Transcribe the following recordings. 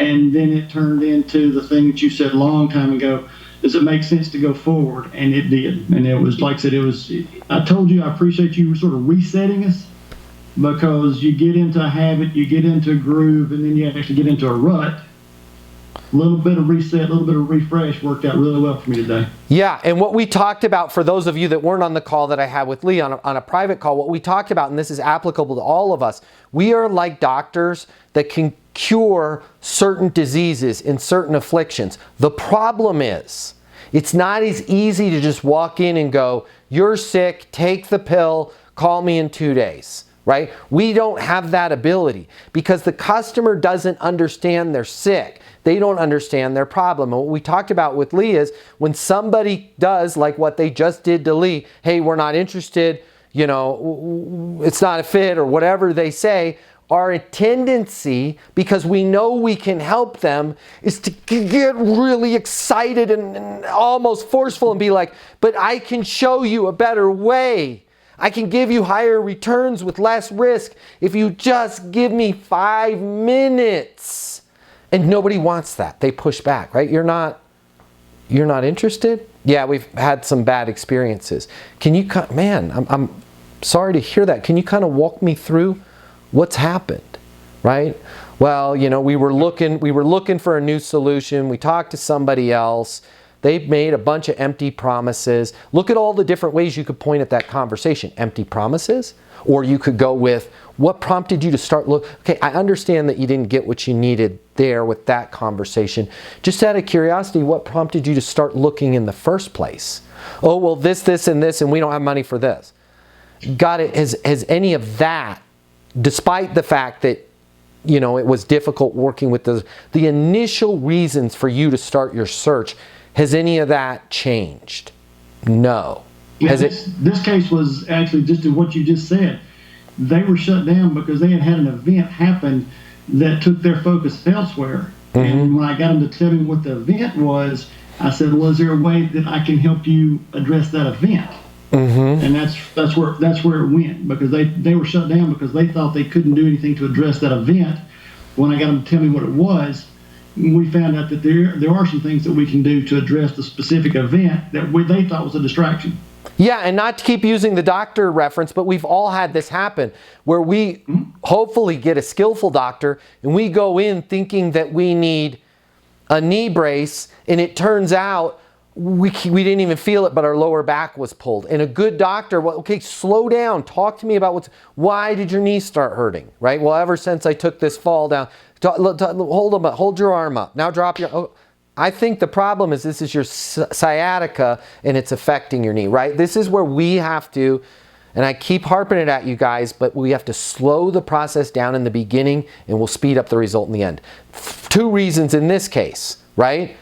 and then it turned into the thing that you said a long time ago. Does it make sense to go forward? And it did. And it was, like I said, I told you, I appreciate you sort of resetting us, because you get into a habit, you get into a groove, and then you actually get into a rut. A little bit of reset, a little bit of refresh worked out really well for me today. Yeah, and what we talked about, for those of you that weren't on the call that I had with Lee on a private call, what we talked about, and this is applicable to all of us, we are like doctors that can cure certain diseases and certain afflictions. The problem is, it's not as easy to just walk in and go, you're sick, take the pill, call me in 2 days, right? We don't have that ability because the customer doesn't understand they're sick. They don't understand their problem. And what we talked about with Lee is when somebody does like what they just did to Lee, hey, we're not interested, you know, it's not a fit or whatever they say, our tendency, because we know we can help them, is to get really excited and almost forceful and be like, but I can show you a better way. I can give you higher returns with less risk if you just give me 5 minutes. And nobody wants that. They push back, right? You're not interested? Yeah, we've had some bad experiences. Can you, man, I'm sorry to hear that. Can you kind of walk me through what's happened, right? Well, you know, we were looking for a new solution. We talked to somebody else. They've made a bunch of empty promises. Look at all the different ways you could point at that conversation. Empty promises, or you could go with, what prompted you to start look? Okay, I understand that you didn't get what you needed there with that conversation. Just out of curiosity, what prompted you to start looking in the first place? Oh, well, this, and this, and we don't have money for this. Got it? Has any of that, despite the fact that, you know, it was difficult working with the initial reasons for you to start your search, has any of that changed? No. Yeah, this case was actually just what you just said. They were shut down because they had an event happen that took their focus elsewhere. Mm-hmm. And when I got them to tell me what the event was, I said, well, is there a way that I can help you address that event? Mm-hmm. And that's where it went, because they were shut down because they thought they couldn't do anything to address that event. When I got them to tell me what it was, we found out that there are some things that we can do to address the specific event that they thought was a distraction. Yeah, and not to keep using the doctor reference, but we've all had this happen where we hopefully get a skillful doctor and we go in thinking that we need a knee brace, and it turns out we didn't even feel it, but our lower back was pulled. And a good doctor, well, okay, slow down, talk to me about why did your knee start hurting, right? Well, ever since I took this fall down, hold your arm up, now drop your, I think the problem is this is your sciatica and it's affecting your knee, right? This is where we have to, and I keep harping it at you guys, but we have to slow the process down in the beginning and we'll speed up the result in the end. 2 reasons in this case, right?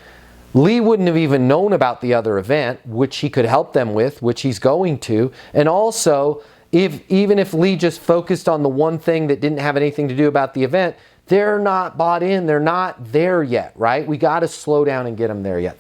Lee wouldn't have even known about the other event, which he could help them with, which he's going to. And also, even if Lee just focused on the one thing that didn't have anything to do about the event, they're not bought in, they're not there yet, right? We got to slow down and get them there yet.